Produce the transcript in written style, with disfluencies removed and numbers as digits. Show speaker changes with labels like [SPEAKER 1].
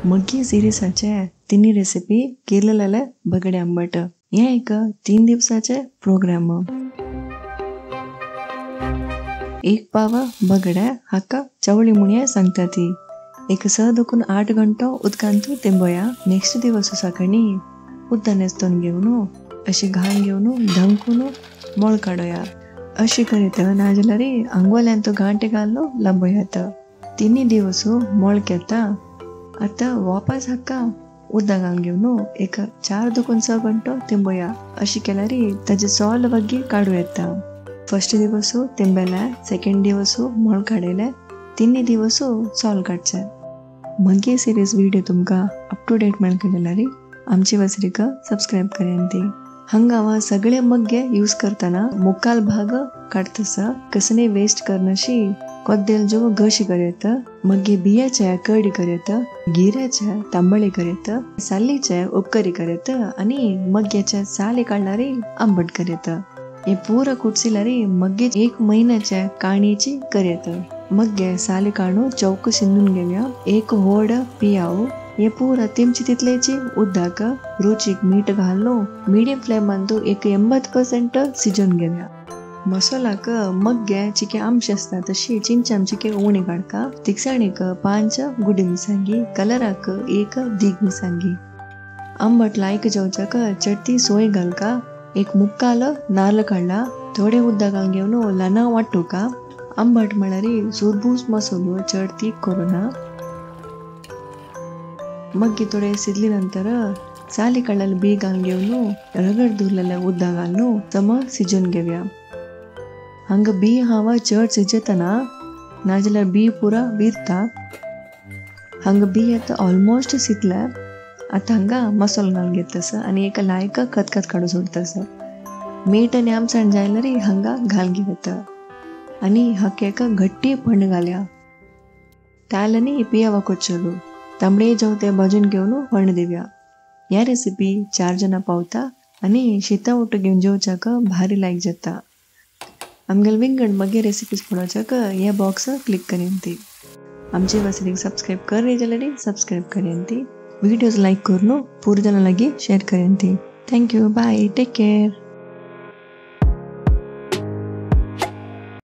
[SPEAKER 1] Maggi सिरीसाचे तिन्ही recipe केलेले बगडे आंबट हे एक 3 दिवसाचे प्रोग्राम. एक पाव बगडे हाका चवळी मुणिये सांगता ती एक 7-8 गंटो उदकांतू तिंबोया. नेक्स्ट दिवस सकाळी उदक नेस्तोन घेऊन अशी घाण घेऊन धमकून मोळ काढोया. अशी करीत नाजाल्यार आंगोल्यांत गांठे घालून लांबोयात. 3 दिवस मोळ घेता. आता वापस हक्का उदकांत घेऊन एक 4-6 गंटो तिंबोया. अशी केल्यार ताजे सोल वग्गी काढू येता. फर्स्ट दिवस तिंबेले, सेकंड दिवस मोळ काडले, 3 दिवस सोल काडचे. मग्गी सिरीज व्हिडिओ तुमका अप टू डेट मेळटले आमची वसरीक सबस्क्राईब करेंती. हंगावा सगळे मग्गे यूज करताना मुक्काल भाग काढतस कसने वेस्ट करनशी कोद्देल जो गशी करेत, मग्गे बियाचे कडी करेत, गिऱ्याचे तांबळी करेत, सालीचे उपकरी करेत आणि मग्ग्याचे साली काढणारी आंबट करेत. हे पूरा कुटसिलारी मग्गे 1 महिन्याच्या काणीची करेत. मग्गे साली काढून चौक शिंदून घेऊया. एक होड पियाव. हे पूरा तिमची तितलेची उदक रुचीक मीठ घालून मीडियम फ्लेम अंतू एक 80% शिजून घेऊया. मसालाक मग्गे चिके आमश असता तशी चिंचाम चिके उणी काडका. तिखसाणीक 5 गुडी मिसांगी, कलराक 1 दीग मिसांगी. आंबट लायक जेवच्याक चटती सोय घालका. एक मुक्काल नारळ काढला. थोडे उदकांत घेऊन लाना वाटूका. आंबट म्हळ्यार सुरबूस मसालो चड तीख करूना. मग्गी थोडे शिजली नंतर साली काढलेले बी घालून घेऊन रगड दुरलेले उदक घालून सम शिजून घेऊया. हंग बी हावा चड शिजतना नाजाल्यार बी पुरा विरता. हंग बी आता ऑलमोस्ट शिजले. आता हंगा मसालो घालून घेतस आणि एक लायक खतखत काढू सोडतस. मीठ आणि आमचण जायल्यार हंगा घालून घेत आणि हक्याक घट्टी फंड घालया. त्यालानी पियावा कोच्चलो तांबडे जेवते भाजून घेऊन फंड देऊया. ह्या रेसिपी 4 जणां पावता आणि शीता उठ घेऊन जेवच्याक भारी लायक जाता. आमगेल विंगड मग्गे रेसिपीज पळोवच्याक हे बॉक्स क्लिक करेंती. आमचे वसरीक सब्सक्राइब कर रही जाल्यार सब्सक्राइब करेंती. वीडियोज लाइक करून पूरे जना लगी शेयर करेंती. Thank you. Bye. Take care.